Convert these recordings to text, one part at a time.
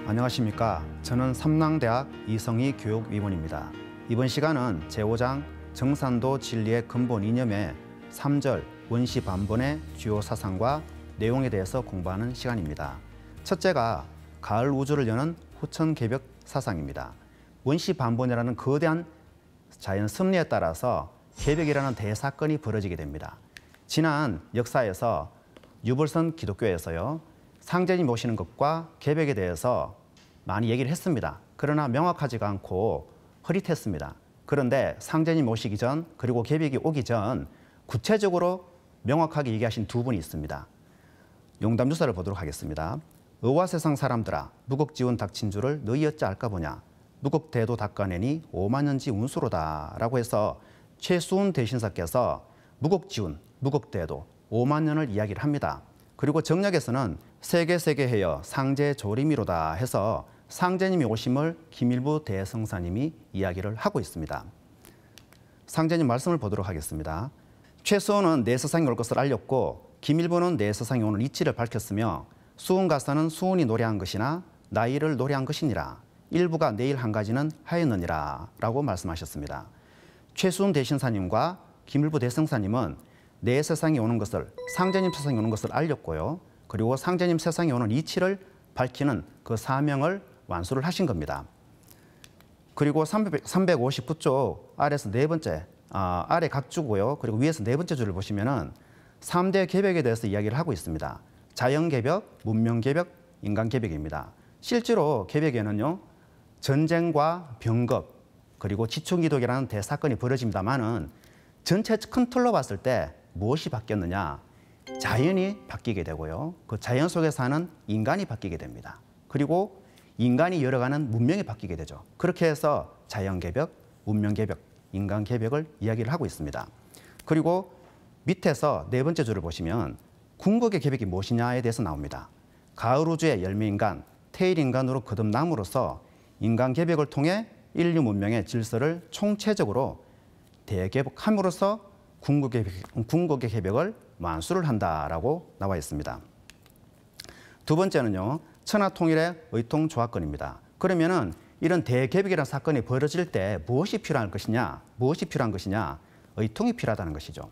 안녕하십니까. 저는 삼랑대학 이성희 교육위원입니다. 이번 시간은 제5장 정산도 진리의 근본 이념의 3절 원시 반본의 주요 사상과 내용에 대해서 공부하는 시간입니다. 첫째가 가을 우주를 여는 후천개벽 사상입니다. 원시 반본이라는 거대한 자연 섭리에 따라서 개벽이라는 대사건이 벌어지게 됩니다. 지난 역사에서 유불선 기독교에서요, 상제님 오시는 것과 개벽에 대해서 많이 얘기를 했습니다. 그러나 명확하지가 않고 흐릿했습니다. 그런데 상제님 오시기 전 그리고 개벽이 오기 전 구체적으로 명확하게 얘기하신 두 분이 있습니다. 용담유사를 보도록 하겠습니다. 의와 세상 사람들아 무곡지운 닥친 줄을 너희 어찌 알까 보냐. 무곡대도 닦아내니 오만년지 운수로다 라고 해서 최수훈 대신사께서 무곡지운, 무곡대도, 오만년을 이야기를 합니다. 그리고 정략에서는 세계세계해여 상제조림이로다 해서 상제님이 오심을 김일부 대성사님이 이야기를 하고 있습니다. 상제님 말씀을 보도록 하겠습니다. 최수훈은 내서상이 올 것을 알렸고 김일부는 내서상이 오는 이치를 밝혔으며 수훈가사는 수훈이 노래한 것이나 나이를 노래한 것이니라. 일부가 내일 한 가지는 하였느니라 라고 말씀하셨습니다. 최수훈 대신사님과 김일부 대성사님은 내세상이 오는 것을, 상제님 세상이 오는 것을 알렸고요. 그리고 상제님 세상이 오는 이치를 밝히는 그 사명을 완수를 하신 겁니다. 그리고 359쪽 아래에서 네 번째, 아래 각주고요. 그리고 위에서 네 번째 줄을 보시면은 3대 개벽에 대해서 이야기를 하고 있습니다. 자연개벽, 문명개벽, 인간개벽입니다. 실제로 개벽에는요, 전쟁과 병겁, 그리고 지충이독이라는 대사건이 벌어집니다만은 전체 큰 틀로 봤을 때 무엇이 바뀌었느냐? 자연이 바뀌게 되고요. 그 자연 속에 사는 인간이 바뀌게 됩니다. 그리고 인간이 열어가는 문명이 바뀌게 되죠. 그렇게 해서 자연개벽, 문명개벽, 인간개벽을 이야기를 하고 있습니다. 그리고 밑에서 네 번째 줄을 보시면 궁극의 개벽이 무엇이냐에 대해서 나옵니다. 가을 우주의 열매인간, 태일인간으로 거듭남으로써 인간개벽을 통해 인류 문명의 질서를 총체적으로 대개벽함으로써 궁극의 개벽을 완수를 한다라고 나와 있습니다. 두 번째는요, 천하통일의 의통조합권입니다. 그러면은 이런 대개벽이라는 사건이 벌어질 때 무엇이 필요한 것이냐? 무엇이 필요한 것이냐? 의통이 필요하다는 것이죠.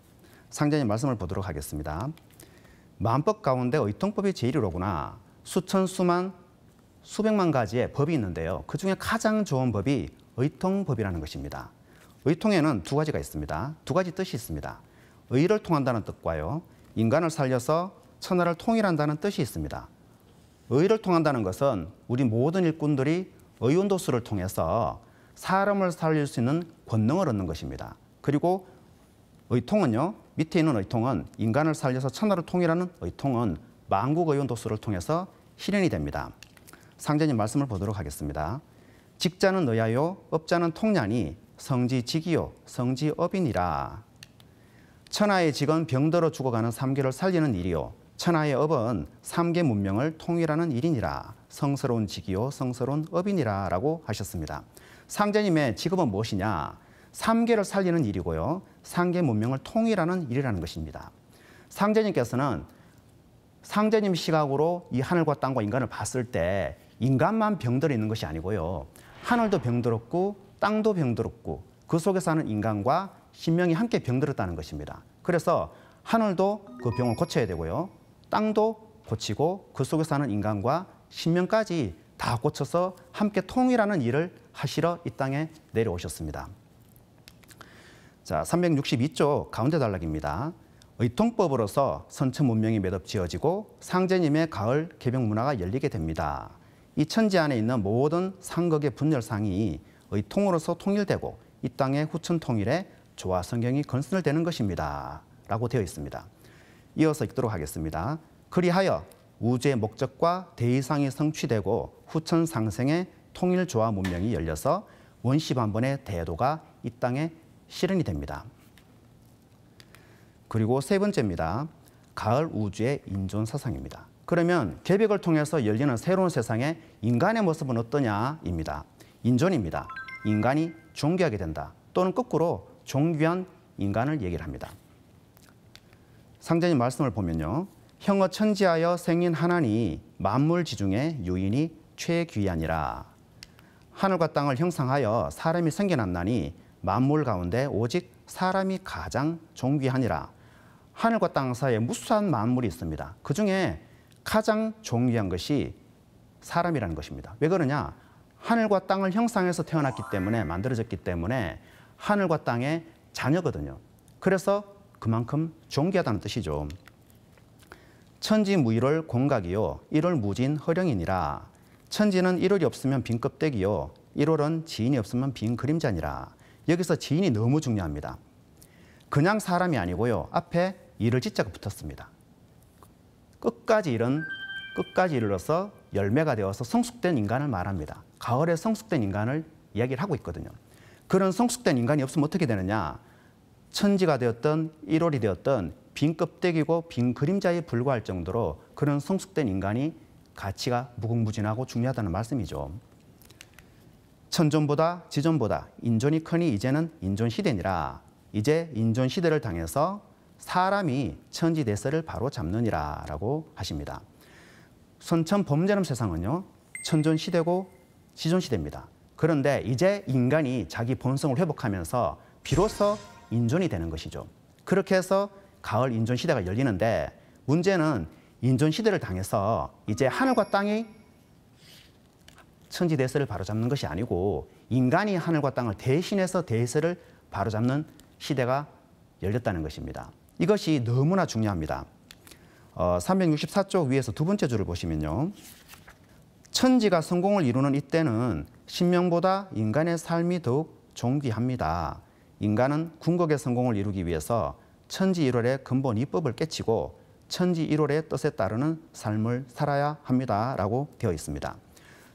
상제님 말씀을 보도록 하겠습니다. 만법 가운데 의통법이 제일이로구나. 수천, 수만, 수백만 가지의 법이 있는데요. 그중에 가장 좋은 법이 의통법이라는 것입니다. 의통에는 두 가지가 있습니다. 두 가지 뜻이 있습니다. 의를 통한다는 뜻과요, 인간을 살려서 천하를 통일한다는 뜻이 있습니다. 의를 통한다는 것은 우리 모든 일꾼들이 의운도수를 통해서 사람을 살릴 수 있는 권능을 얻는 것입니다. 그리고 의통은요, 밑에 있는 의통은 인간을 살려서 천하를 통일하는 의통은 만국 의운도수를 통해서 실현이 됩니다. 상제님 말씀을 보도록 하겠습니다. 직자는 의하요, 업자는 통냐니 성지직이요, 성지업이니라. 천하의 직은 병들어 죽어가는 삼계를 살리는 일이요, 천하의 업은 삼계 문명을 통일하는 일이니라. 성스러운 직이요, 성스러운 업이니라 라고 하셨습니다. 상제님의 직업은 무엇이냐? 삼계를 살리는 일이고요, 삼계 문명을 통일하는 일이라는 것입니다. 상제님께서는 상제님 시각으로 이 하늘과 땅과 인간을 봤을 때 인간만 병들어 있는 것이 아니고요, 하늘도 병들었고 땅도 병들었고 그 속에 사는 인간과 신명이 함께 병들었다는 것입니다. 그래서 하늘도 그 병을 고쳐야 되고요, 땅도 고치고 그 속에 사는 인간과 신명까지 다 고쳐서 함께 통일하는 일을 하시러 이 땅에 내려오셨습니다. 자, 362쪽 가운데 단락입니다. 의통법으로서 선천 문명이 매듭 지어지고 상제님의 가을 개벽 문화가 열리게 됩니다. 이 천지 안에 있는 모든 상극의 분열상이 의통으로서 통일되고 이 땅의 후천 통일에 조화 성경이 건설되는 것입니다 라고 되어 있습니다. 이어서 읽도록 하겠습니다. 그리하여 우주의 목적과 대의상이 성취되고 후천 상생의 통일 조화 문명이 열려서 원시반본의 대도가 이 땅에 실현이 됩니다. 그리고 세 번째입니다. 가을 우주의 인존 사상입니다. 그러면 개벽을 통해서 열리는 새로운 세상에 인간의 모습은 어떠냐입니다. 인존입니다. 인간이 존귀하게 된다. 또는 거꾸로 존귀한 인간을 얘기를 합니다. 상제님 말씀을 보면요, 형어 천지하여 생인 하나니 만물 지중에 유인이 최귀하니라. 하늘과 땅을 형상하여 사람이 생겨났나니 만물 가운데 오직 사람이 가장 존귀하니라. 하늘과 땅 사이에 무수한 만물이 있습니다. 그중에 가장 존귀한 것이 사람이라는 것입니다. 왜 그러냐? 하늘과 땅을 형상해서 태어났기 때문에, 만들어졌기 때문에 하늘과 땅의 자녀거든요. 그래서 그만큼 존귀하다는 뜻이죠. 천지무일월 공각이요 일월무진 허령이니라. 천지는 일월이 없으면 빈 껍데기요 일월은 지인이 없으면 빈 그림자니라. 여기서 지인이 너무 중요합니다. 그냥 사람이 아니고요. 앞에 일을 짓자가 붙었습니다. 끝까지 이르러서 열매가 되어서 성숙된 인간을 말합니다. 가을에 성숙된 인간을 이야기를 하고 있거든요. 그런 성숙된 인간이 없으면 어떻게 되느냐? 천지가 되었던 일월이 되었던 빈 껍데기고 빈 그림자에 불과할 정도로 그런 성숙된 인간이 가치가 무궁무진하고 중요하다는 말씀이죠. 천존보다 지존보다 인존이 크니 이제는 인존시대니라. 이제 인존시대를 당해서 사람이 천지대세를 바로 잡느니라 라고 하십니다. 선천 범죄름 세상은요, 천존시대고 지존시대입니다. 그런데 이제 인간이 자기 본성을 회복하면서 비로소 인존이 되는 것이죠. 그렇게 해서 가을 인존시대가 열리는데, 문제는 인존시대를 당해서 이제 하늘과 땅이 천지대세를 바로잡는 것이 아니고 인간이 하늘과 땅을 대신해서 대세를 바로잡는 시대가 열렸다는 것입니다. 이것이 너무나 중요합니다. 364쪽 위에서 두 번째 줄을 보시면요. 천지가 성공을 이루는 이때는 신명보다 인간의 삶이 더욱 존귀합니다. 인간은 궁극의 성공을 이루기 위해서 천지일월의 근본 이법을 깨치고 천지일월의 뜻에 따르는 삶을 살아야 합니다. 라고 되어 있습니다.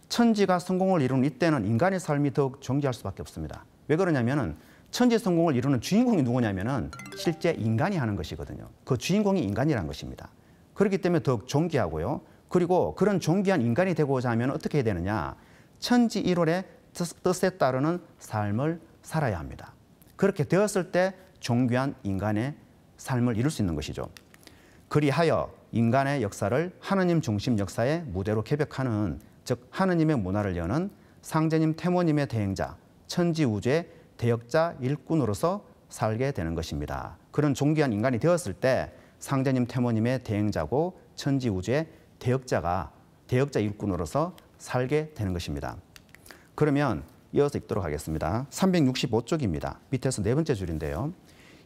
천지가 성공을 이루는 이때는 인간의 삶이 더욱 존귀할 수밖에 없습니다. 왜 그러냐면은 천지 성공을 이루는 주인공이 누구냐면은 실제 인간이 하는 것이거든요. 그 주인공이 인간이라는 것입니다. 그렇기 때문에 더욱 존귀하고요. 그리고 그런 존귀한 인간이 되고자 하면 어떻게 해야 되느냐? 천지일월의 뜻에 따르는 삶을 살아야 합니다. 그렇게 되었을 때 존귀한 인간의 삶을 이룰 수 있는 것이죠. 그리하여 인간의 역사를 하느님 중심 역사의 무대로 개벽하는, 즉 하느님의 문화를 여는 상제님 태모님의 대행자, 천지우주의 대역자 일꾼으로서 살게 되는 것입니다. 그런 존귀한 인간이 되었을 때 상제님 태모님의 대행자고 천지우주의 대역자 일꾼으로서 살게 되는 것입니다. 그러면 이어서 읽도록 하겠습니다. 365쪽입니다. 밑에서 네 번째 줄인데요.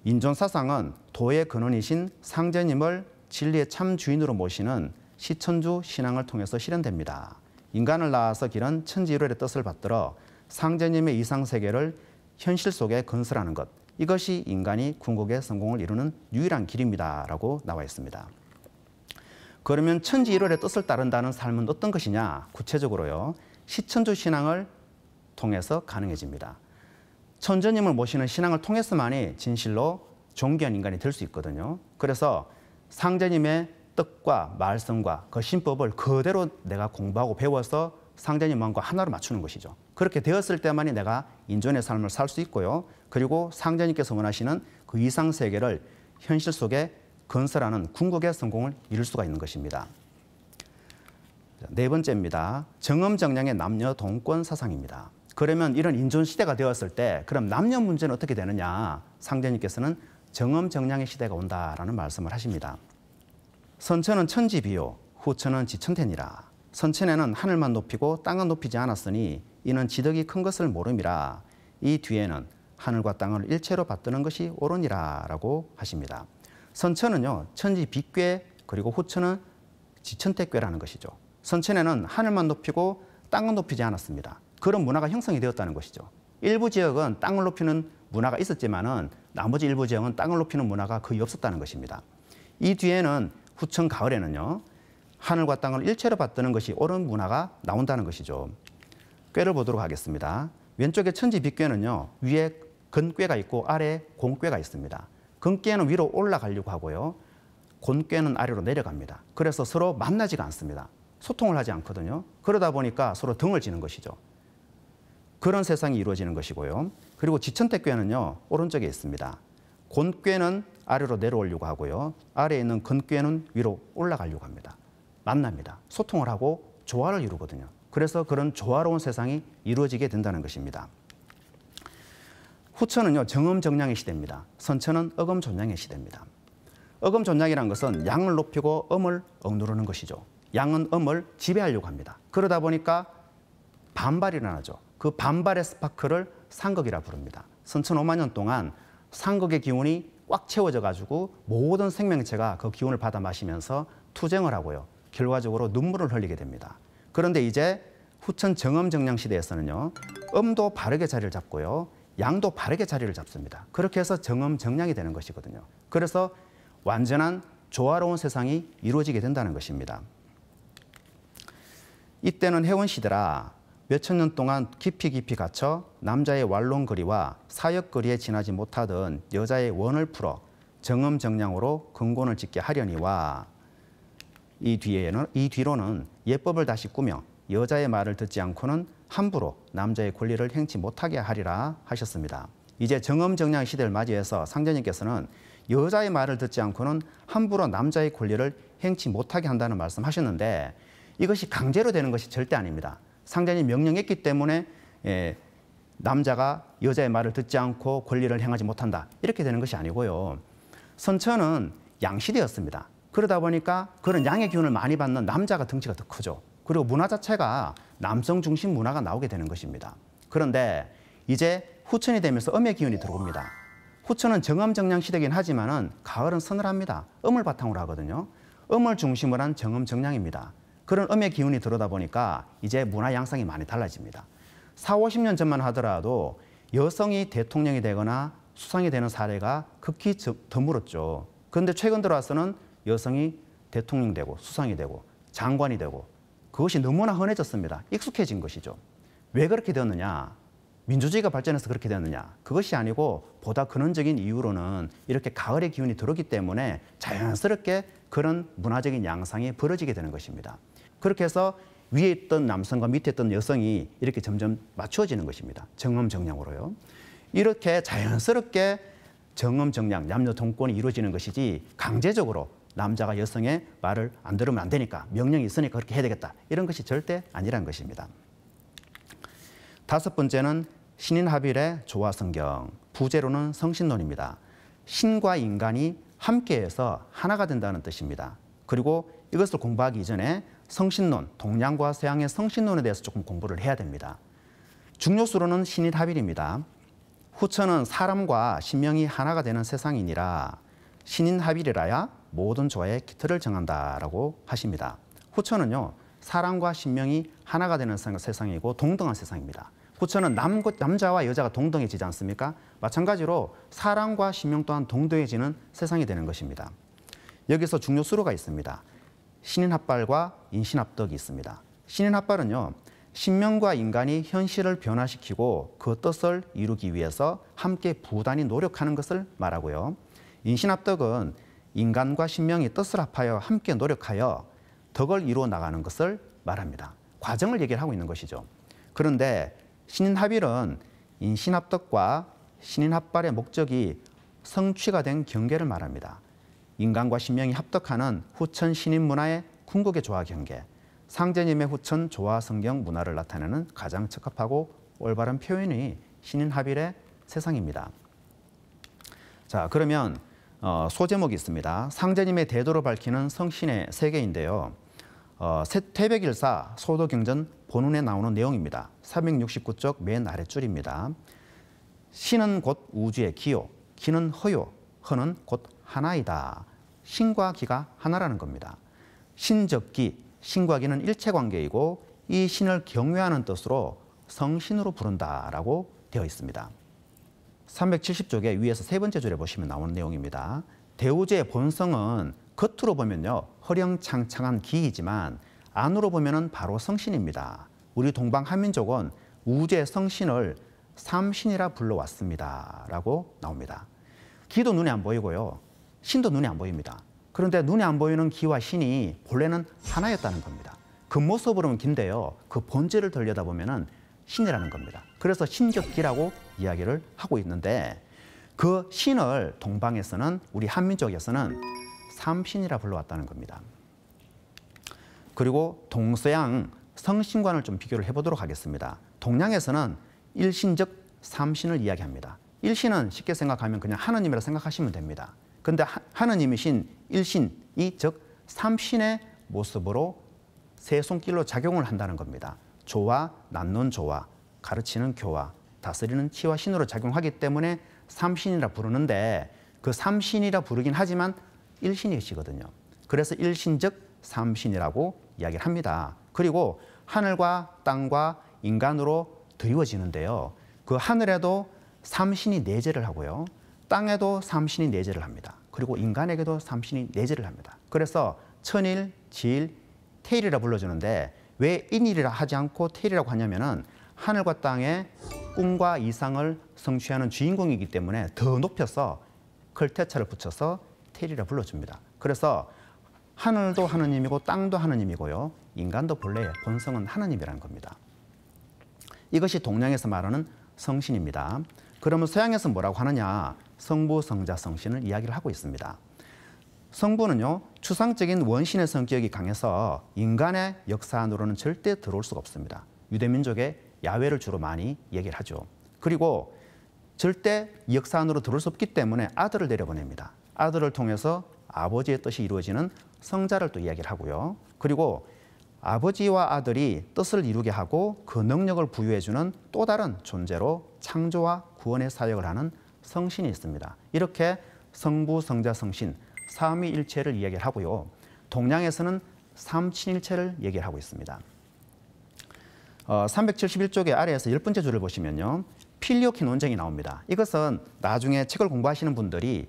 인존사상은 도의 근원이신 상제님을 진리의 참 주인으로 모시는 시천주 신앙을 통해서 실현됩니다. 인간을 낳아서 기른 천지일월의 뜻을 받들어 상제님의 이상세계를 현실 속에 건설하는 것, 이것이 인간이 궁극의 성공을 이루는 유일한 길입니다. 라고 나와 있습니다. 그러면 천지일월의 뜻을 따른다는 삶은 어떤 것이냐? 구체적으로요. 시천주 신앙을 통해서 가능해집니다. 천주님을 모시는 신앙을 통해서만이 진실로 존귀한 인간이 될 수 있거든요. 그래서 상제님의 뜻과 말씀과 그 신법을 그대로 내가 공부하고 배워서 상제님 마음과 하나로 맞추는 것이죠. 그렇게 되었을 때만이 내가 인존의 삶을 살 수 있고요. 그리고 상제님께서 원하시는 그 이상 세계를 현실 속에 건설하는 궁극의 성공을 이룰 수가 있는 것입니다. 네 번째입니다. 정엄정량의 남녀 동권 사상입니다. 그러면 이런 인존 시대가 되었을 때 그럼 남녀 문제는 어떻게 되느냐? 상제님께서는 정엄정량의 시대가 온다라는 말씀을 하십니다. 선천은 천지비요 후천은 지천태니라. 선천에는 하늘만 높이고 땅은 높이지 않았으니 이는 지덕이 큰 것을 모름이라. 이 뒤에는 하늘과 땅을 일체로 받드는 것이 옳으니라 라고 하십니다. 선천은요 천지비괴, 그리고 후천은 지천태괴라는 것이죠. 선천에는 하늘만 높이고 땅은 높이지 않았습니다. 그런 문화가 형성이 되었다는 것이죠. 일부 지역은 땅을 높이는 문화가 있었지만은 나머지 일부 지역은 땅을 높이는 문화가 거의 없었다는 것입니다. 이 뒤에는 후천 가을에는요 하늘과 땅을 일체로 받드는 것이 옳은 문화가 나온다는 것이죠. 꾀를 보도록 하겠습니다. 왼쪽에 천지비꾀는요 위에 근꾀가 있고 아래에 공꾀가 있습니다. 근꾀는 위로 올라가려고 하고요. 곤꾀는 아래로 내려갑니다. 그래서 서로 만나지가 않습니다. 소통을 하지 않거든요. 그러다 보니까 서로 등을 지는 것이죠. 그런 세상이 이루어지는 것이고요. 그리고 지천태꾀는요 오른쪽에 있습니다. 곤꾀는 아래로 내려오려고 하고요. 아래에 있는 근꾀는 위로 올라가려고 합니다. 만납니다. 소통을 하고 조화를 이루거든요. 그래서 그런 조화로운 세상이 이루어지게 된다는 것입니다. 후천은요, 정음정량의 시대입니다. 선천은 어금존량의 시대입니다. 어금존량이라는 것은 양을 높이고 음을 억누르는 것이죠. 양은 음을 지배하려고 합니다. 그러다 보니까 반발이 일어나죠. 그 반발의 스파크를 상극이라 부릅니다. 선천 5만 년 동안 상극의 기운이 꽉 채워져 가지고 모든 생명체가 그 기운을 받아 마시면서 투쟁을 하고요. 결과적으로 눈물을 흘리게 됩니다. 그런데 이제 후천 정음정량 시대에서는요, 음도 바르게 자리를 잡고요, 양도 바르게 자리를 잡습니다. 그렇게 해서 정음정량이 되는 것이거든요. 그래서 완전한 조화로운 세상이 이루어지게 된다는 것입니다. 이때는 해원시대라 몇천 년 동안 깊이 갇혀 남자의 완론거리와 사역거리에 지나지 못하던 여자의 원을 풀어 정음정량으로 근본을 짓게 하려니와 이 뒤로는 예법을 다시 꾸며 여자의 말을 듣지 않고는 함부로 남자의 권리를 행치 못하게 하리라 하셨습니다. 이제 정음정량 시대를 맞이해서 상제님께서는 여자의 말을 듣지 않고는 함부로 남자의 권리를 행치 못하게 한다는 말씀하셨는데 이것이 강제로 되는 것이 절대 아닙니다. 상제님이 명령했기 때문에 남자가 여자의 말을 듣지 않고 권리를 행하지 못한다 이렇게 되는 것이 아니고요. 선천은 양시대였습니다. 그러다 보니까 그런 양의 기운을 많이 받는 남자가 덩치가 더 크죠. 그리고 문화 자체가 남성 중심 문화가 나오게 되는 것입니다. 그런데 이제 후천이 되면서 음의 기운이 들어옵니다. 후천은 정음정량 시대이긴 하지만은 가을은 서늘합니다. 음을 바탕으로 하거든요. 음을 중심으로 한 정음정량입니다. 그런 음의 기운이 들어오다 보니까 이제 문화 양상이 많이 달라집니다. 40, 50년 전만 하더라도 여성이 대통령이 되거나 수상이 되는 사례가 극히 드물었죠. 그런데 최근 들어와서는 여성이 대통령이 되고 수상이 되고 장관이 되고 그것이 너무나 흔해졌습니다. 익숙해진 것이죠. 왜 그렇게 되었느냐? 민주주의가 발전해서 그렇게 되었느냐? 그것이 아니고 보다 근원적인 이유로는 이렇게 가을의 기운이 들어오기 때문에 자연스럽게 그런 문화적인 양상이 벌어지게 되는 것입니다. 그렇게 해서 위에 있던 남성과 밑에 있던 여성이 이렇게 점점 맞추어지는 것입니다. 정음정량으로요. 이렇게 자연스럽게 정음정량, 남녀 동권이 이루어지는 것이지 강제적으로 남자가 여성의 말을 안 들으면 안 되니까 명령이 있으니까 그렇게 해야 되겠다. 이런 것이 절대 아니란 것입니다. 다섯 번째는 신인합일의 조화성경, 부제로는 성신론입니다. 신과 인간이 함께해서 하나가 된다는 뜻입니다. 그리고 이것을 공부하기 이전에 성신론, 동양과 서양의 성신론에 대해서 조금 공부를 해야 됩니다. 중요수로는 신인합일입니다. 후천은 사람과 신명이 하나가 되는 세상이니라 신인합일이라야 모든 조화의 기틀을 정한다라고 하십니다. 후천은요, 사람과 신명이 하나가 되는 세상이고 동등한 세상입니다. 후천은 남자와 여자가 동등해지지 않습니까? 마찬가지로 사람과 신명 또한 동등해지는 세상이 되는 것입니다. 여기서 중요수로가 있습니다. 신인합발과 인신합덕이 있습니다. 신인합발은요, 신명과 인간이 현실을 변화시키고 그 뜻을 이루기 위해서 함께 부단히 노력하는 것을 말하고요. 인신합덕은 인간과 신명이 뜻을 합하여 함께 노력하여 덕을 이루어 나가는 것을 말합니다. 과정을 얘기를 하고 있는 것이죠. 그런데 신인합일은 인신합덕과 신인합발의 목적이 성취가 된 경계를 말합니다. 인간과 신명이 합덕하는 후천 신인 문화의 궁극의 조화 경계, 상제님의 후천 조화 성경 문화를 나타내는 가장 적합하고 올바른 표현이 신인합일의 세상입니다. 자, 그러면 소제목이 있습니다. 상제님의 대도를 밝히는 성신의 세계인데요. 태백일사 소도경전 본운에 나오는 내용입니다. 369쪽 맨 아랫줄입니다. 신은 곧 우주의 기요, 기는 허요, 허는 곧 하나이다. 신과 기가 하나라는 겁니다. 신적기, 신과 기는 일체관계이고 이 신을 경외하는 뜻으로 성신으로 부른다라고 되어 있습니다. 370쪽의 위에서 세 번째 줄에 보시면 나오는 내용입니다. 대우제의 본성은 겉으로 보면요, 허령창창한 기이지만 안으로 보면은 바로 성신입니다. 우리 동방 한민족은 우주의 성신을 삼신이라 불러왔습니다. 라고 나옵니다. 기도 눈에 안 보이고요. 신도 눈에 안 보입니다. 그런데 눈에 안 보이는 기와 신이 본래는 하나였다는 겁니다. 겉모습으로는 긴데요. 그 본질을 들여다보면은 신이라는 겁니다. 그래서 신적기라고 이야기를 하고 있는데 그 신을 동방에서는 우리 한민족에서는 삼신이라 불러왔다는 겁니다. 그리고 동서양 성신관을 좀 비교를 해보도록 하겠습니다. 동양에서는 일신 즉 삼신을 이야기합니다. 일신은 쉽게 생각하면 그냥 하느님이라 생각하시면 됩니다. 그런데 하느님이신 일신이 즉 삼신의 모습으로 세 손길로 작용을 한다는 겁니다. 조와, 낳는 조와, 가르치는 교와, 다스리는 치와 신으로 작용하기 때문에 삼신이라 부르는데 그 삼신이라 부르긴 하지만 일신이 계시거든요. 그래서 일신즉 삼신이라고 이야기를 합니다. 그리고 하늘과 땅과 인간으로 드리워지는데요. 그 하늘에도 삼신이 내재를 하고요. 땅에도 삼신이 내재를 합니다. 그리고 인간에게도 삼신이 내재를 합니다. 그래서 천일, 지일, 태일이라 불러주는데 왜 인일이라 하지 않고 태일이라고 하냐면은 하늘과 땅의 꿈과 이상을 성취하는 주인공이기 때문에 더 높여서 클테차를 붙여서 태일이라 불러줍니다. 그래서 하늘도 하느님이고 땅도 하느님이고요. 인간도 본래 본성은 하느님이라는 겁니다. 이것이 동양에서 말하는 성신입니다. 그러면 서양에서 뭐라고 하느냐? 성부, 성자, 성신을 이야기를 하고 있습니다. 성부는요, 추상적인 원신의 성격이 강해서 인간의 역사 안으로는 절대 들어올 수가 없습니다. 유대민족의 야훼를 주로 많이 얘기를 하죠. 그리고 절대 역사 안으로 들어올 수 없기 때문에 아들을 내려보냅니다. 아들을 통해서 아버지의 뜻이 이루어지는 성자를 또 이야기를 하고요. 그리고 아버지와 아들이 뜻을 이루게 하고 그 능력을 부여해주는 또 다른 존재로 창조와 구원의 사역을 하는 성신이 있습니다. 이렇게 성부, 성자, 성신, 삼위일체를 이야기를 하고요. 동양에서는 삼친일체를 얘기를 하고 있습니다. 371쪽의 아래에서 10번째 줄을 보시면요. 필리오키 논쟁이 나옵니다. 이것은 나중에 책을 공부하시는 분들이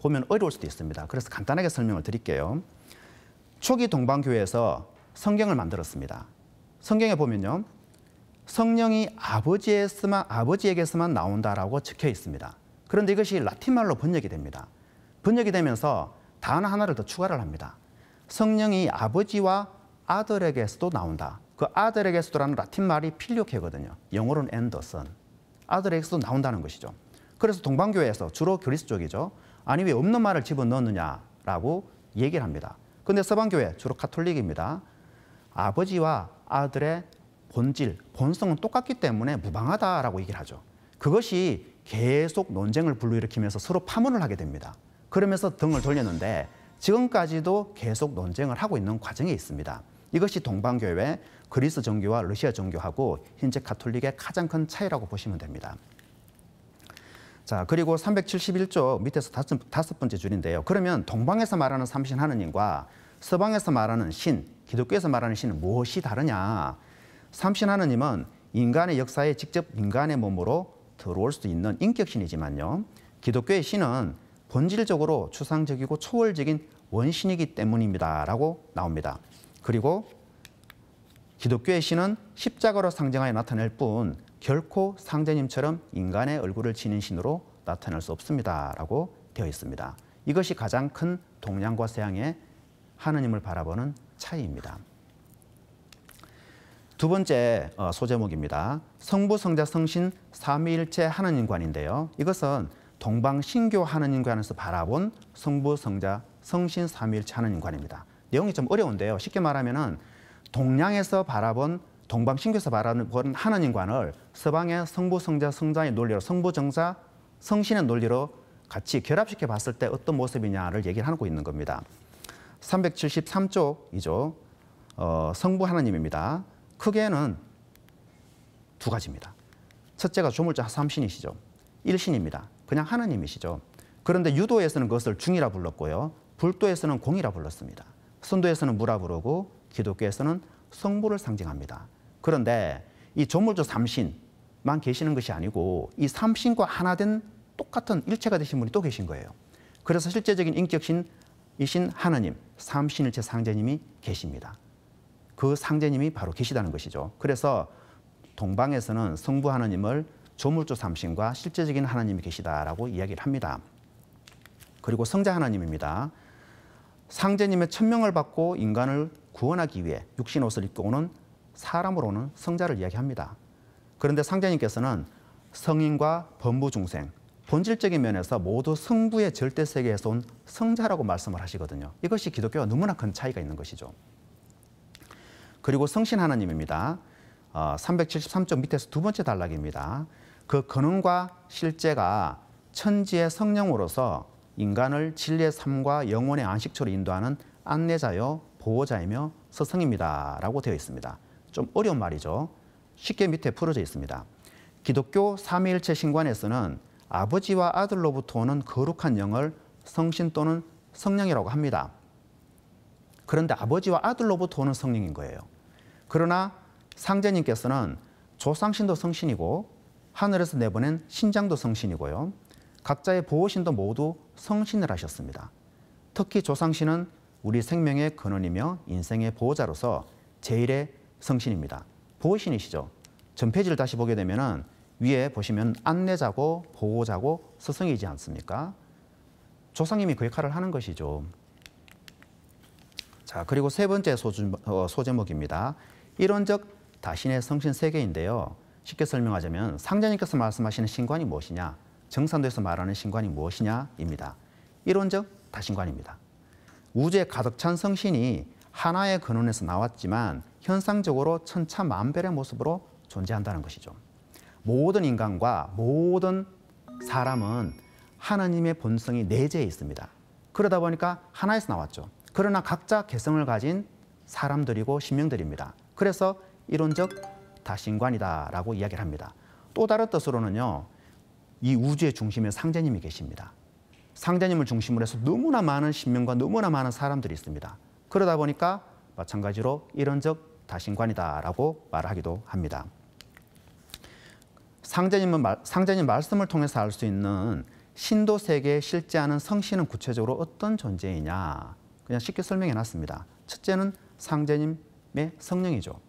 보면 어려울 수도 있습니다. 그래서 간단하게 설명을 드릴게요. 초기 동방교회에서 성경을 만들었습니다. 성경에 보면요. 성령이 아버지에게서만 나온다라고 적혀 있습니다. 그런데 이것이 라틴말로 번역이 됩니다. 번역이 되면서 단어 하나를 더 추가를 합니다. 성령이 아버지와 아들에게서도 나온다. 그 아들에게서도라는 라틴말이 필리오케거든요. 영어로는 and the son. 아들에게서도 나온다는 것이죠. 그래서 동방교회에서 주로 그리스 쪽이죠. 아니 왜 없는 말을 집어넣느냐라고 얘기를 합니다. 그런데 서방교회 주로 카톨릭입니다. 아버지와 아들의 본질, 본성은 똑같기 때문에 무방하다라고 얘기를 하죠. 그것이 계속 논쟁을 불러일으키면서 서로 파문을 하게 됩니다. 그러면서 등을 돌렸는데 지금까지도 계속 논쟁을 하고 있는 과정에 있습니다. 이것이 동방교회, 그리스 정교와 러시아 정교하고 현재 가톨릭의 가장 큰 차이라고 보시면 됩니다. 자, 그리고 371쪽 밑에서 다섯 번째 줄인데요. 그러면 동방에서 말하는 삼신 하느님과 서방에서 말하는 신, 기독교에서 말하는 신은 무엇이 다르냐? 삼신 하느님은 인간의 역사에 직접 인간의 몸으로 들어올 수 있는 인격신이지만요. 기독교의 신은 본질적으로 추상적이고 초월적인 원신이기 때문입니다라고 나옵니다. 그리고 기독교의 신은 십자가로 상징하여 나타낼 뿐 결코 상제님처럼 인간의 얼굴을 지닌 신으로 나타날 수 없습니다라고 되어 있습니다. 이것이 가장 큰 동양과 서양의 하느님을 바라보는 차이입니다. 두 번째 소제목입니다. 성부, 성자, 성신, 삼위일체 하느님관인데요. 이것은 동방신교 하느님관에서 바라본 성부, 성자, 성신, 삼위일체 하느님관입니다. 내용이 좀 어려운데요. 쉽게 말하면은 동양에서 바라본 동방신교에서 바라본 하느님관을 서방의 성부, 성자, 성자의 논리로 성부, 정자, 성신의 논리로 같이 결합시켜 봤을 때 어떤 모습이냐를 얘기를 하고 있는 겁니다. 373쪽이죠. 성부 하느님입니다. 크게는 두 가지입니다. 첫째가 조물주 삼신이시죠. 일신입니다. 그냥 하느님이시죠. 그런데 유도에서는 그것을 중이라 불렀고요. 불도에서는 공이라 불렀습니다. 선도에서는 무라 부르고 기독교에서는 성부를 상징합니다. 그런데 이 조물주 삼신만 계시는 것이 아니고 이 삼신과 하나 된 똑같은 일체가 되신 분이 또 계신 거예요. 그래서 실제적인 인격신이신 하느님, 삼신일체 상제님이 계십니다. 그 상제님이 바로 계시다는 것이죠. 그래서 동방에서는 성부 하느님을 조물주 삼신과 실제적인 하나님이 계시다라고 이야기를 합니다. 그리고 성자 하나님입니다. 상제님의 천명을 받고 인간을 구원하기 위해 육신옷을 입고 오는 사람으로는 성자를 이야기합니다. 그런데 상제님께서는 성인과 범부중생, 본질적인 면에서 모두 성부의 절대세계에서 온 성자라고 말씀을 하시거든요. 이것이 기독교와 너무나 큰 차이가 있는 것이죠. 그리고 성신 하나님입니다. 373쪽 밑에서 두 번째 단락입니다. 그 근원과 실제가 천지의 성령으로서 인간을 진리의 삶과 영혼의 안식처로 인도하는 안내자요, 보호자이며 스승입니다. 라고 되어 있습니다. 좀 어려운 말이죠. 쉽게 밑에 풀어져 있습니다. 기독교 삼위일체 신관에서는 아버지와 아들로부터 오는 거룩한 영을 성신 또는 성령이라고 합니다. 그런데 아버지와 아들로부터 오는 성령인 거예요. 그러나 상제님께서는 조상신도 성신이고 하늘에서 내보낸 신장도 성신이고요. 각자의 보호신도 모두 성신을 하셨습니다. 특히 조상신은 우리 생명의 근원이며 인생의 보호자로서 제1의 성신입니다. 보호신이시죠. 전페이지를 다시 보게 되면 위에 보시면 안내자고 보호자고 스승이지 않습니까? 조상님이 그 역할을 하는 것이죠. 자, 그리고 세 번째 소제목입니다. 이론적 다신의 성신 세계인데요. 쉽게 설명하자면 상제님께서 말씀하시는 신관이 무엇이냐, 정산도에서 말하는 신관이 무엇이냐입니다. 이론적 다신관입니다. 우주에 가득 찬 성신이 하나의 근원에서 나왔지만 현상적으로 천차만별의 모습으로 존재한다는 것이죠. 모든 인간과 모든 사람은 하나님의 본성이 내재해 있습니다. 그러다 보니까 하나에서 나왔죠. 그러나 각자 개성을 가진 사람들이고 신명들입니다. 그래서 이론적 다신관이다라고 이야기를 합니다. 또 다른 뜻으로는요, 이 우주의 중심에 상제님이 계십니다. 상제님을 중심으로 해서 너무나 많은 신명과 너무나 많은 사람들이 있습니다. 그러다 보니까 마찬가지로 이론적 다신관이다라고 말하기도 합니다. 상제님 말씀을 통해서 알 수 있는 신도 세계에 실제하는 성신은 구체적으로 어떤 존재이냐, 그냥 쉽게 설명해 놨습니다. 첫째는 상제님의 성령이죠.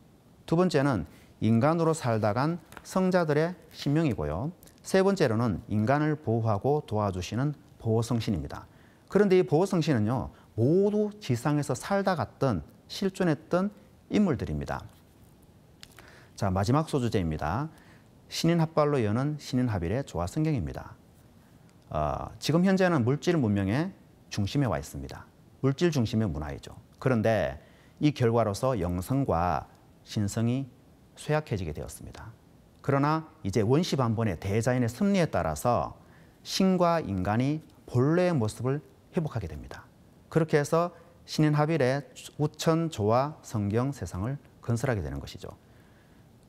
두 번째는 인간으로 살다 간 성자들의 신명이고요. 세 번째로는 인간을 보호하고 도와주시는 보호성신입니다. 그런데 이 보호성신은요, 모두 지상에서 살다 갔던 실존했던 인물들입니다. 자, 마지막 소주제입니다. 신인합발로 여는 신인합일의 조화성경입니다. 지금 현재는 물질 문명의 중심에 와 있습니다. 물질 중심의 문화이죠. 그런데 이 결과로서 영성과 신성이 쇠약해지게 되었습니다. 그러나 이제 원시반본의 대자연의 섭리에 따라서 신과 인간이 본래의 모습을 회복하게 됩니다. 그렇게 해서 신인합일의 우천, 조화, 성경, 세상을 건설하게 되는 것이죠.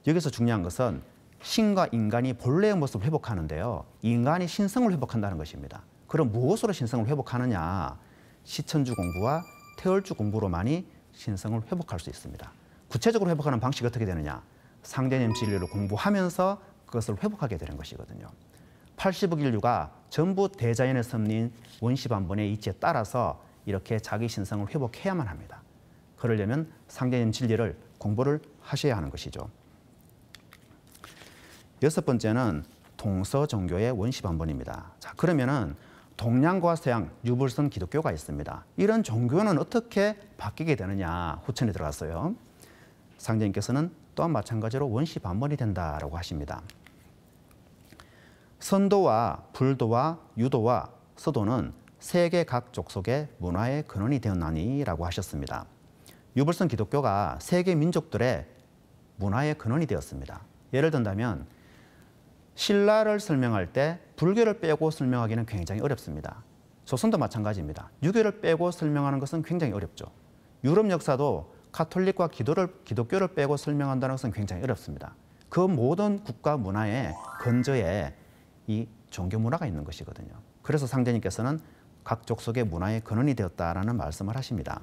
여기서 중요한 것은 신과 인간이 본래의 모습을 회복하는데요, 인간이 신성을 회복한다는 것입니다. 그럼 무엇으로 신성을 회복하느냐? 시천주 공부와 태월주 공부로만이 신성을 회복할 수 있습니다. 구체적으로 회복하는 방식이 어떻게 되느냐? 상제님 진리를 공부하면서 그것을 회복하게 되는 것이거든요. 80억 인류가 전부 대자연의 섭리인 원시반본의 이치에 따라서 이렇게 자기 신성을 회복해야만 합니다. 그러려면 상제님 진리를 공부를 하셔야 하는 것이죠. 여섯 번째는 동서 종교의 원시반본입니다. 자, 그러면은 동양과 서양, 유불선 기독교가 있습니다. 이런 종교는 어떻게 바뀌게 되느냐 후천에 들어갔어요. 상제님께서는 또한 마찬가지로 원시반본이 된다라고 하십니다. 선도와 불도와 유도와 서도는 세계 각 족속의 문화의 근원이 되었나니라고 하셨습니다. 유불선 기독교가 세계 민족들의 문화의 근원이 되었습니다. 예를 든다면 신라를 설명할 때 불교를 빼고 설명하기는 굉장히 어렵습니다. 조선도 마찬가지입니다. 유교를 빼고 설명하는 것은 굉장히 어렵죠. 유럽 역사도 가톨릭과 기독교를 빼고 설명한다는 것은 굉장히 어렵습니다. 그 모든 국가 문화의 근저에 이 종교 문화가 있는 것이거든요. 그래서 상제님께서는 각 족속의 문화의 근원이 되었다라는 말씀을 하십니다.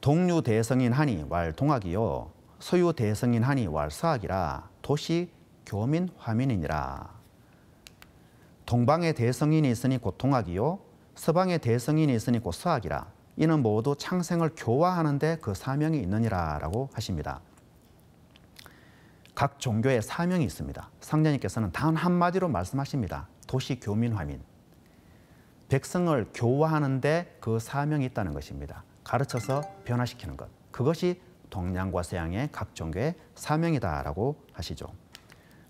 동유 대성인 하니 왈 동학이요, 서유 대성인 하니 왈 서학이라 도시 교민 화민이니라. 동방의 대성인이 있으니 곧 동학이요, 서방의 대성인이 있으니 곧 서학이라. 이는 모두 창생을 교화하는 데 그 사명이 있느니라 라고 하십니다. 각 종교의 사명이 있습니다. 상제님께서는 단 한마디로 말씀하십니다. 도시 교민 화민. 백성을 교화하는 데 그 사명이 있다는 것입니다. 가르쳐서 변화시키는 것. 그것이 동양과 서양의 각 종교의 사명이다라고 하시죠.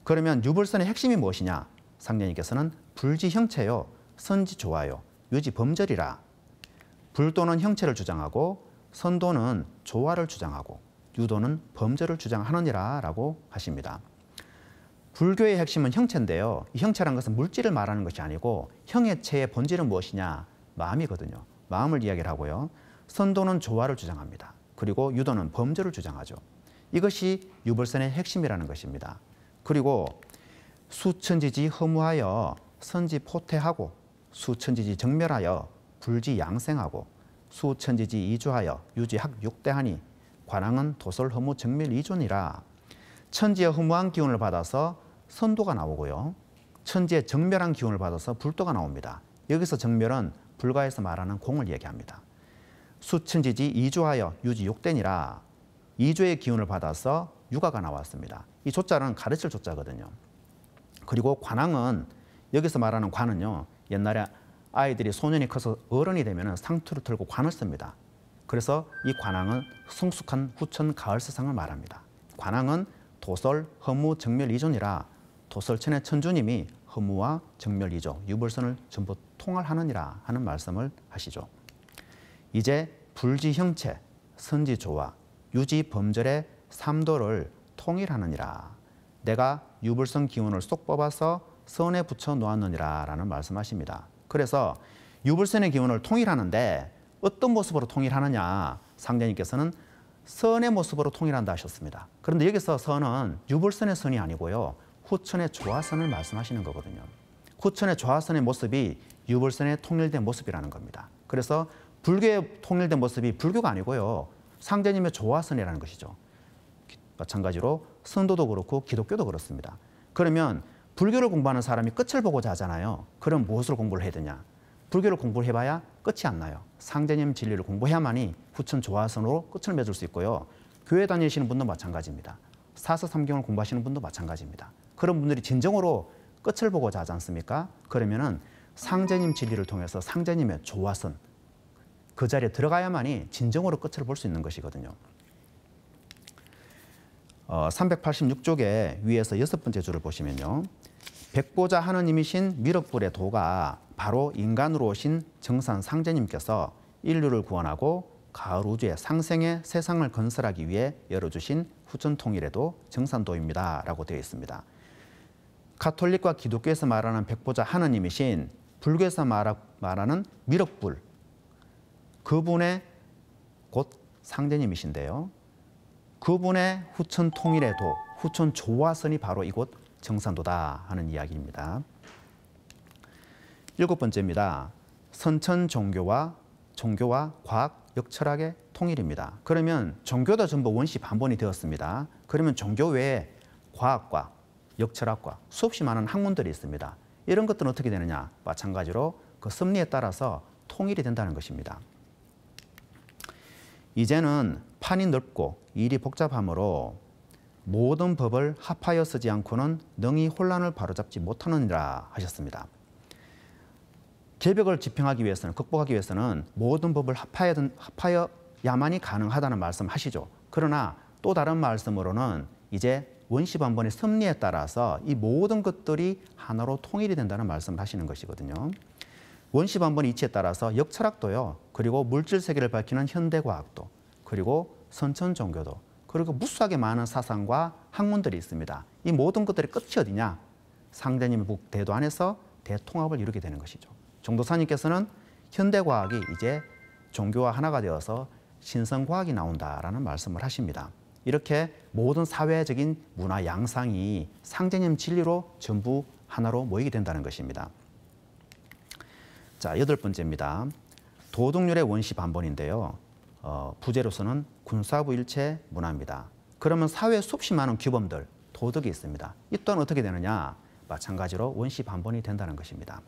그러면 유불선의 핵심이 무엇이냐? 상제님께서는 불지 형체요, 선지 조화요, 유지 범절이라. 불도는 형체를 주장하고 선도는 조화를 주장하고 유도는 범죄를 주장하느니라 라고 하십니다. 불교의 핵심은 형체인데요. 이 형체라는 것은 물질을 말하는 것이 아니고 형해체의 본질은 무엇이냐? 마음이거든요. 마음을 이야기를 하고요. 선도는 조화를 주장합니다. 그리고 유도는 범죄를 주장하죠. 이것이 유불선의 핵심이라는 것입니다. 그리고 수천지지 허무하여 선지포태하고 수천지지 정멸하여 불지양생하고 수천지지 이주하여 유지학육대하니 관왕은 도설 허무 정멸 이존이라. 천지의 허무한 기운을 받아서 선도가 나오고요. 천지의 정멸한 기운을 받아서 불도가 나옵니다. 여기서 정멸은 불가에서 말하는 공을 얘기합니다. 수천지지 이주하여 유지육대니라. 이주의 기운을 받아서 육아가 나왔습니다. 이 조자는 가르칠 조자거든요. 그리고 관왕은 여기서 말하는 관은요. 옛날에 아이들이 소년이 커서 어른이 되면 상투를 틀고 관을 씁니다. 그래서 이 관왕은 성숙한 후천 가을 세상을 말합니다. 관왕은 도설, 허무, 정멸 이존이라. 도설천의 천주님이 허무와 정멸 이조, 유불선을 전부 통할하느니라 하는 말씀을 하시죠. 이제 불지형체, 선지조화, 유지범절의 삼도를 통일하느니라. 내가 유불선 기운을 쏙 뽑아서 선에 붙여 놓았느니라 라는 말씀하십니다. 그래서 유불선의 기운을 통일하는데 어떤 모습으로 통일하느냐? 상제님께서는 선의 모습으로 통일한다 하셨습니다. 그런데 여기서 선은 유불선의 선이 아니고요. 후천의 조화선을 말씀하시는 거거든요. 후천의 조화선의 모습이 유불선의 통일된 모습이라는 겁니다. 그래서 불교의 통일된 모습이 불교가 아니고요. 상제님의 조화선이라는 것이죠. 마찬가지로 선도도 그렇고 기독교도 그렇습니다. 그러면 불교를 공부하는 사람이 끝을 보고자 하잖아요. 그럼 무엇을 공부를 해야 되냐? 불교를 공부를 해봐야 끝이 안 나요. 상제님 진리를 공부해야만이 후천 조화선으로 끝을 맺을 수 있고요. 교회 다니시는 분도 마찬가지입니다. 사서삼경을 공부하시는 분도 마찬가지입니다. 그런 분들이 진정으로 끝을 보고자 하지 않습니까? 그러면은 상제님 진리를 통해서 상제님의 조화선, 그 자리에 들어가야만이 진정으로 끝을 볼 수 있는 것이거든요. 386쪽에 위에서 6번째 줄을 보시면요. 백보자 하느님이신 미륵불의 도가 바로 인간으로 오신 정산 상제님께서 인류를 구원하고 가을 우주의 상생의 세상을 건설하기 위해 열어주신 후천 통일에도 정산도입니다 라고 되어 있습니다. 가톨릭과 기독교에서 말하는 백보자 하느님이신 불교에서 말하는 미륵불, 그분의 곧 상제님이신데요. 그분의 후천 통일의 도, 후천 조화선이 바로 이곳 정산도다 하는 이야기입니다. 7번째입니다. 선천 종교와 과학, 역철학의 통일입니다. 그러면 종교도 전부 원시 반본이 되었습니다. 그러면 종교 외에 과학과 역철학과 수없이 많은 학문들이 있습니다. 이런 것들은 어떻게 되느냐? 마찬가지로 그 섭리에 따라서 통일이 된다는 것입니다. 이제는 판이 넓고 일이 복잡하므로 모든 법을 합하여 쓰지 않고는 능히 혼란을 바로잡지 못하느니라 하셨습니다. 개벽을 지평하기 위해서는, 극복하기 위해서는 모든 법을 합하여야만이 가능하다는 말씀하시죠. 그러나 또 다른 말씀으로는 이제 원시반본의 섭리에 따라서 이 모든 것들이 하나로 통일이 된다는 말씀을 하시는 것이거든요. 원시반본의 이치에 따라서 역철학도요. 그리고 물질세계를 밝히는 현대과학도, 그리고 선천종교도, 그리고 무수하게 많은 사상과 학문들이 있습니다. 이 모든 것들의 끝이 어디냐? 상제님의 북 대도 안에서 대통합을 이루게 되는 것이죠. 정도사님께서는 현대과학이 이제 종교와 하나가 되어서 신성과학이 나온다라는 말씀을 하십니다. 이렇게 모든 사회적인 문화 양상이 상제님 진리로 전부 하나로 모이게 된다는 것입니다. 자, 8번째입니다. 도덕률의 원시 반본인데요. 부제로서는 군사부일체 문화입니다. 그러면 사회에 수없이 많은 규범들, 도덕이 있습니다. 이 또한 어떻게 되느냐? 마찬가지로 원시 반본이 된다는 것입니다.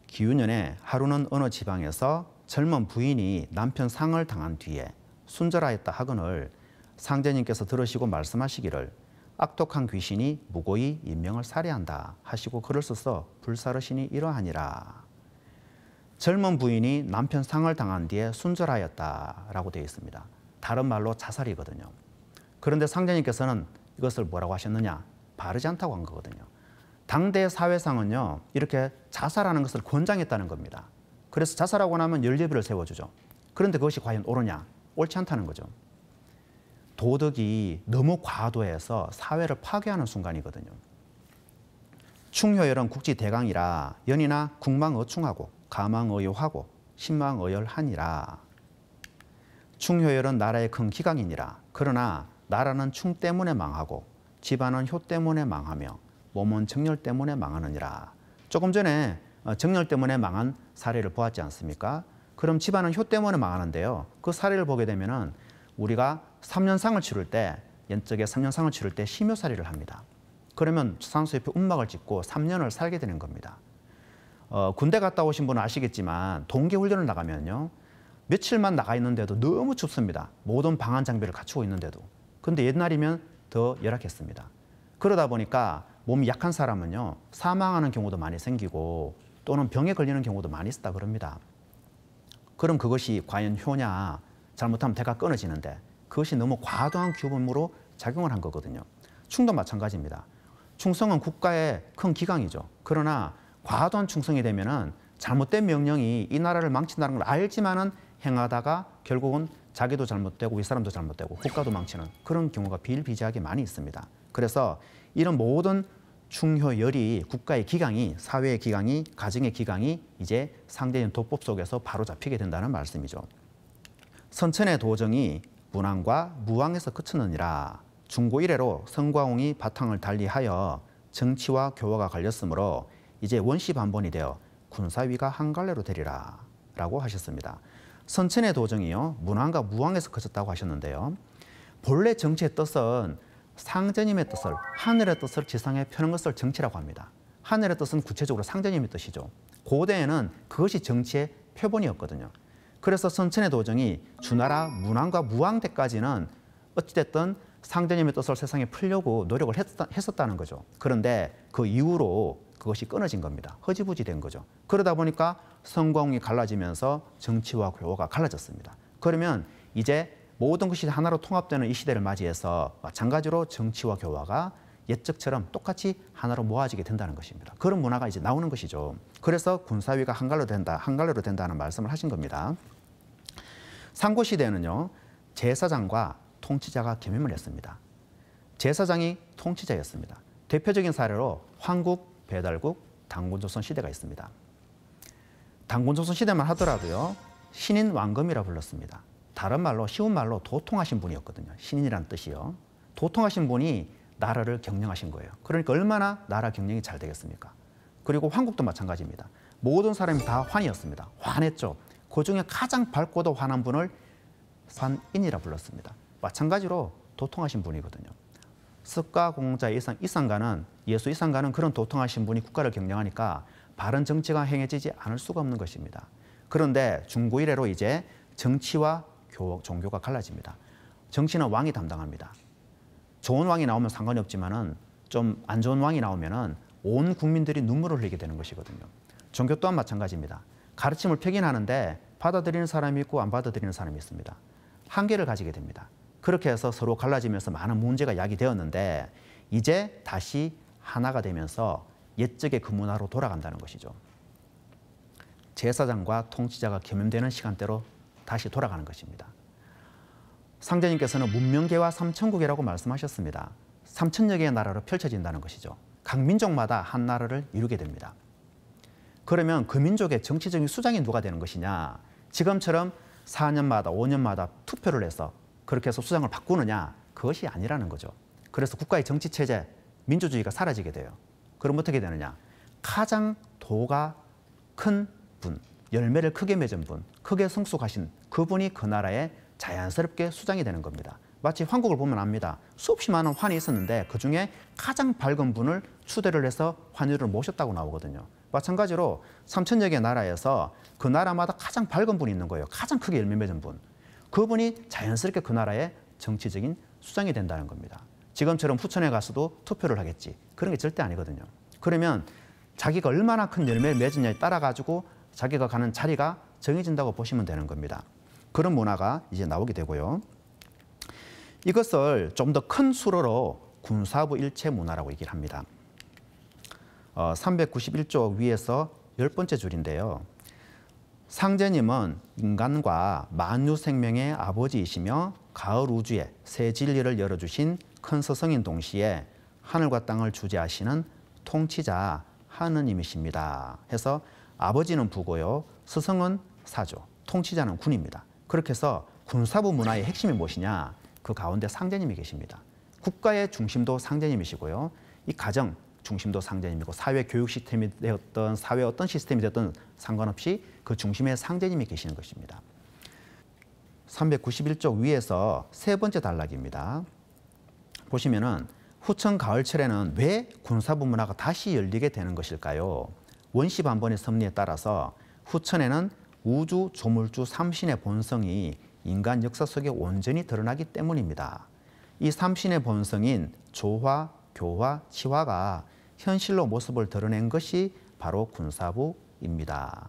기윤년에 하루는 어느 지방에서 젊은 부인이 남편 상을 당한 뒤에 순절하였다 하거늘 상제님께서 들으시고 말씀하시기를 악독한 귀신이 무고히 인명을 살해한다 하시고 글을 써서 불사르시니 이러하니라. 젊은 부인이 남편 상을 당한 뒤에 순절하였다라고 되어 있습니다. 다른 말로 자살이거든요. 그런데 상제님께서는 이것을 뭐라고 하셨느냐? 바르지 않다고 한 거거든요. 당대 사회상은요, 이렇게 자살하는 것을 권장했다는 겁니다. 그래서 자살하고 나면 연례비를 세워주죠. 그런데 그것이 과연 옳으냐? 옳지 않다는 거죠. 도덕이 너무 과도해서 사회를 파괴하는 순간이거든요. 충효열은 국지대강이라 연이나 국망어충하고 가망어요하고 신망어열하니라. 충효열은 나라의 큰 기강이니라. 그러나 나라는 충 때문에 망하고 집안은 효 때문에 망하며 몸은 정열 때문에 망하느니라. 조금 전에 정열 때문에 망한 사례를 보았지 않습니까? 그럼 집안은 효 때문에 망하는데요. 그 사례를 보게 되면은 우리가 3년상을 치를 때, 옛적에 3년상을 치를 때 심효살이를 합니다. 그러면 산수 옆에 움막을 짓고 3년을 살게 되는 겁니다. 군대 갔다 오신 분은 아시겠지만 동계훈련을 나가면요. 며칠만 나가 있는데도 너무 춥습니다. 모든 방한 장비를 갖추고 있는데도. 근데 옛날이면 더 열악했습니다. 그러다 보니까 몸이 약한 사람은요. 사망하는 경우도 많이 생기고 또는 병에 걸리는 경우도 많이 있었다 그럽니다. 그럼 그것이 과연 효냐? 잘못하면 대가 끊어지는데 그것이 너무 과도한 규범으로 작용을 한 거거든요. 충도 마찬가지입니다. 충성은 국가의 큰 기강이죠. 그러나 과도한 충성이 되면은 잘못된 명령이 이 나라를 망친다는 걸 알지만은 행하다가 결국은 자기도 잘못되고 윗사람도 잘못되고 국가도 망치는 그런 경우가 비일비재하게 많이 있습니다. 그래서 이런 모든 충효열이 국가의 기강이, 사회의 기강이, 가정의 기강이 이제 상대적인 도법 속에서 바로 잡히게 된다는 말씀이죠. 선천의 도정이 문왕과 무왕에서 그쳤느니라. 중고 이래로 성과홍이 바탕을 달리하여 정치와 교화가 갈렸으므로 이제 원시반본이 되어 군사위가 한 갈래로 되리라 라고 하셨습니다. 선천의 도정이요. 문왕과 무왕에서 그쳤다고 하셨는데요. 본래 정치의 뜻은 상제님의 뜻을, 하늘의 뜻을 지상에 펴는 것을 정치라고 합니다. 하늘의 뜻은 구체적으로 상제님의 뜻이죠. 고대에는 그것이 정치의 표본이었거든요. 그래서 선천의 도정이 주나라 문왕과 무왕 때까지는 어찌됐든 상제님의 뜻을 세상에 풀려고 노력을 했었다는 거죠. 그런데 그 이후로 그것이 끊어진 겁니다. 허지부지 된 거죠. 그러다 보니까 성과홍이 갈라지면서 정치와 교화가 갈라졌습니다. 그러면 이제 모든 것이 하나로 통합되는 이 시대를 맞이해서 마찬가지로 정치와 교화가 옛적처럼 똑같이 하나로 모아지게 된다는 것입니다. 그런 문화가 이제 나오는 것이죠. 그래서 군사위가 한 갈래로 된다는 말씀을 하신 겁니다. 상고시대에는요. 제사장과 통치자가 겸임을 했습니다. 제사장이 통치자였습니다. 대표적인 사례로 황국, 배달국, 단군조선 시대가 있습니다. 단군조선 시대만 하더라도요. 신인 왕검이라 불렀습니다. 다른 말로 쉬운 말로 도통하신 분이었거든요. 신인이란 뜻이요. 도통하신 분이 나라를 경영하신 거예요. 그러니까 얼마나 나라 경영이 잘 되겠습니까? 그리고 황국도 마찬가지입니다. 모든 사람이 다 환이었습니다. 환했죠. 그중에 가장 밝고도 환한 분을 환인이라 불렀습니다. 마찬가지로 도통하신 분이거든요. 습가 공자 이상가는 예수 이상가는 그런 도통하신 분이 국가를 경영하니까 바른 정치가 행해지지 않을 수가 없는 것입니다. 그런데 중고 이래로 이제 정치와 종교가 갈라집니다. 정치는 왕이 담당합니다. 좋은 왕이 나오면 상관이 없지만은 좀 안 좋은 왕이 나오면은 온 국민들이 눈물을 흘리게 되는 것이거든요. 종교 또한 마찬가지입니다. 가르침을 폐기하는데 받아들이는 사람이 있고 안 받아들이는 사람이 있습니다. 한계를 가지게 됩니다. 그렇게 해서 서로 갈라지면서 많은 문제가 야기되었는데 이제 다시 하나가 되면서 옛적의 그 문화로 돌아간다는 것이죠. 제사장과 통치자가 겸임되는 시간대로 다시 돌아가는 것입니다. 상제님께서는 문명계와 삼천국이라고 말씀하셨습니다. 3천여 개의 나라로 펼쳐진다는 것이죠. 각 민족마다 한 나라를 이루게 됩니다. 그러면 그 민족의 정치적인 수장이 누가 되는 것이냐? 지금처럼 4년마다 5년마다 투표를 해서 그렇게 해서 수장을 바꾸느냐? 그것이 아니라는 거죠. 그래서 국가의 정치체제, 민주주의가 사라지게 돼요. 그럼 어떻게 되느냐? 가장 도가 큰 분, 열매를 크게 맺은 분, 크게 성숙하신 그분이 그 나라에 자연스럽게 수장이 되는 겁니다. 마치 황국을 보면 압니다. 수없이 많은 환이 있었는데 그중에 가장 밝은 분을 추대를 해서 환율을 모셨다고 나오거든요. 마찬가지로 3천여 개의 나라에서 그 나라마다 가장 밝은 분이 있는 거예요. 가장 크게 열매 맺은 분. 그분이 자연스럽게 그 나라의 정치적인 수장이 된다는 겁니다. 지금처럼 후천에 가서도 투표를 하겠지. 그런 게 절대 아니거든요. 그러면 자기가 얼마나 큰 열매를 맺느냐에 따라 가지고 자기가 가는 자리가 정해진다고 보시면 되는 겁니다. 그런 문화가 이제 나오게 되고요. 이것을 좀 더 큰 수로로 군사부 일체 문화라고 얘기를 합니다. 391쪽 위에서 10번째 줄인데요. 상제님은 인간과 만유 생명의 아버지이시며 가을 우주에 새 진리를 열어주신 큰 스승인 동시에 하늘과 땅을 주재하시는 통치자 하느님이십니다. 해서 아버지는 부고요, 스승은 사조, 통치자는 군입니다. 그렇게 해서 군사부 문화의 핵심이 무엇이냐? 그 가운데 상제님이 계십니다. 국가의 중심도 상제님이시고요, 이 가정 중심도 상제님이고, 사회 교육 시스템이 되었던, 사회 어떤 시스템이 되었던 상관없이 그 중심에 상제님이 계시는 것입니다. 391쪽 위에서 세 번째 단락입니다. 보시면은 후천 가을철에는 왜 군사부 문화가 다시 열리게 되는 것일까요? 원시반본의 섭리에 따라서 후천에는 우주 조물주 삼신의 본성이 인간 역사 속에 온전히 드러나기 때문입니다. 이 삼신의 본성인 조화, 교화, 치화가 현실로 모습을 드러낸 것이 바로 군사부입니다.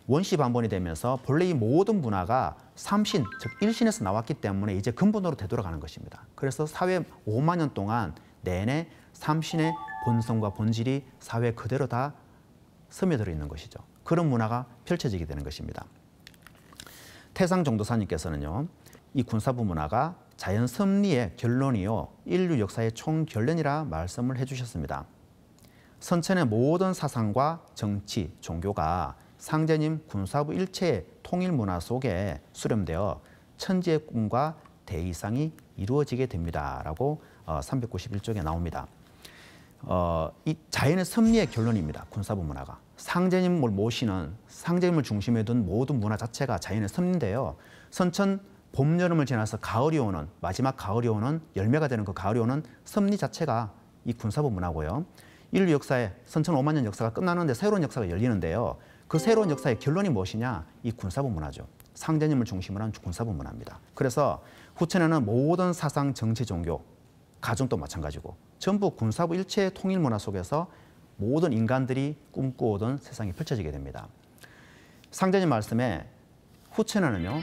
원시반본이 되면서 본래 이 모든 문화가 삼신, 즉 일신에서 나왔기 때문에 이제 근본으로 되돌아가는 것입니다. 그래서 사회 5만 년 동안 내내 삼신의 본성과 본질이 사회 그대로 다 스며들어 있는 것이죠. 그런 문화가 펼쳐지게 되는 것입니다. 태상정도사님께서는요, 이 군사부 문화가 자연 섭리의 결론이요, 인류 역사의 총결론이라 말씀을 해주셨습니다. 선천의 모든 사상과 정치, 종교가 상제님 군사부 일체의 통일 문화 속에 수렴되어 천지의 꿈과 대이상이 이루어지게 됩니다. 라고 391쪽에 나옵니다. 이 자연의 섭리의 결론입니다. 군사부 문화가. 상제님을 모시는, 상제님을 중심에 둔 모든 문화 자체가 자연의 섭리인데요. 선천 봄, 여름을 지나서 가을이 오는, 마지막 가을이 오는, 열매가 되는 그 가을이 오는 섭리 자체가 이 군사부 문화고요. 인류 역사의 선천 5만 년 역사가 끝나는데 새로운 역사가 열리는데요. 그 새로운 역사의 결론이 무엇이냐? 이 군사부 문화죠. 상제님을 중심으로 한 군사부 문화입니다. 그래서 후천에는 모든 사상, 정치, 종교, 가정도 마찬가지고 전부 군사부 일체의 통일 문화 속에서 모든 인간들이 꿈꿔오던 세상이 펼쳐지게 됩니다. 상제님 말씀에 후천에는요,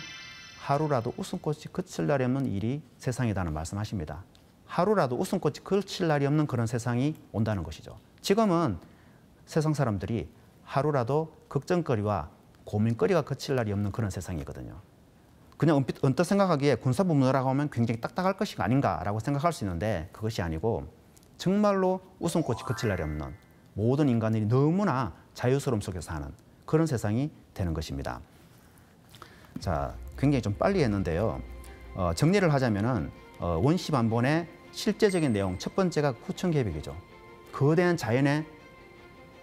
하루라도 웃음꽃이 그칠 날이 없는 일이 세상이다는 말씀하십니다. 하루라도 웃음꽃이 그칠 날이 없는 그런 세상이 온다는 것이죠. 지금은 세상 사람들이 하루라도 걱정거리와 고민거리가 그칠 날이 없는 그런 세상이거든요. 그냥 언뜻 생각하기에 군사부 문화라고 하면 굉장히 딱딱할 것이 아닌가라고 생각할 수 있는데 그것이 아니고 정말로 웃음꽃이 그칠 날이 없는, 모든 인간들이 너무나 자유스러움 속에서 사는 그런 세상이 되는 것입니다. 자, 굉장히 좀 빨리 했는데요. 정리를 하자면은 원시반본의 실제적인 내용, 첫 번째가 후천계획이죠. 거대한 자연의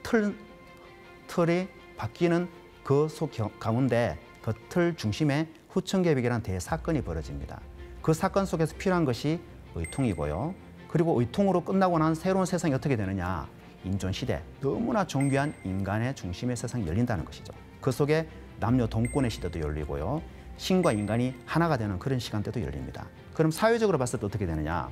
틀이 바뀌는 그 속 가운데 그 틀 중심에 후천계획이라는 대사건이 벌어집니다. 그 사건 속에서 필요한 것이 의통이고요. 그리고 의통으로 끝나고 난 새로운 세상이 어떻게 되느냐? 인존시대, 너무나 존귀한 인간의 중심의 세상이 열린다는 것이죠. 그 속에 남녀 동권의 시대도 열리고요. 신과 인간이 하나가 되는 그런 시간대도 열립니다. 그럼 사회적으로 봤을 때 어떻게 되느냐?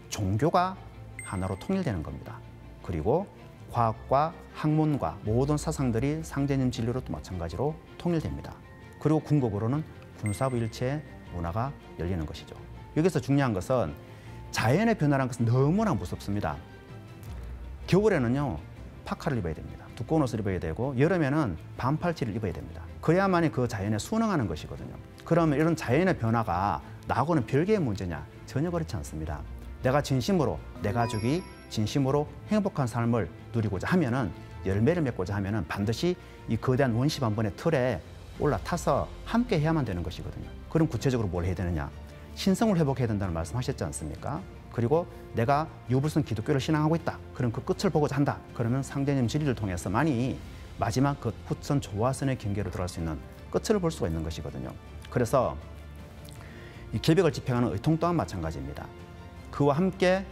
종교가 하나로 통일되는 겁니다. 그리고 과학과 학문과 모든 사상들이 상제님 진리로 또 마찬가지로 통일됩니다. 그리고 궁극으로는 군사부 일체의 문화가 열리는 것이죠. 여기서 중요한 것은 자연의 변화라는 것은 너무나 무섭습니다. 겨울에는요, 파카를 입어야 됩니다. 두꺼운 옷을 입어야 되고, 여름에는 반팔티를 입어야 됩니다. 그래야만이 그 자연에 순응하는 것이거든요. 그러면 이런 자연의 변화가 나하고는 별개의 문제냐? 전혀 그렇지 않습니다. 내가 진심으로, 내 가족이 진심으로 행복한 삶을 누리고자 하면은, 열매를 맺고자 하면은 반드시 이 거대한 원시반본의 틀에 올라타서 함께 해야만 되는 것이거든요. 그럼 구체적으로 뭘 해야 되느냐? 신성을 회복해야 된다는 말씀하셨지 않습니까? 그리고 내가 유불선 기독교를 신앙하고 있다. 그럼 그 끝을 보고자 한다. 그러면 상제님 진리를 통해서만이 마지막 그 후천 조화선의 경계로 들어갈 수 있는 끝을 볼 수가 있는 것이거든요. 그래서 이 계백을 집행하는 의통 또한 마찬가지입니다. 그와 함께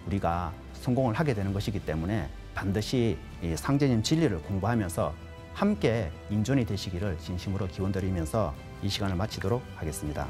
우리가 성공을 하게 되는 것이기 때문에 반드시 이 상제님 진리를 공부하면서 함께 인존이 되시기를 진심으로 기원드리면서 이 시간을 마치도록 하겠습니다.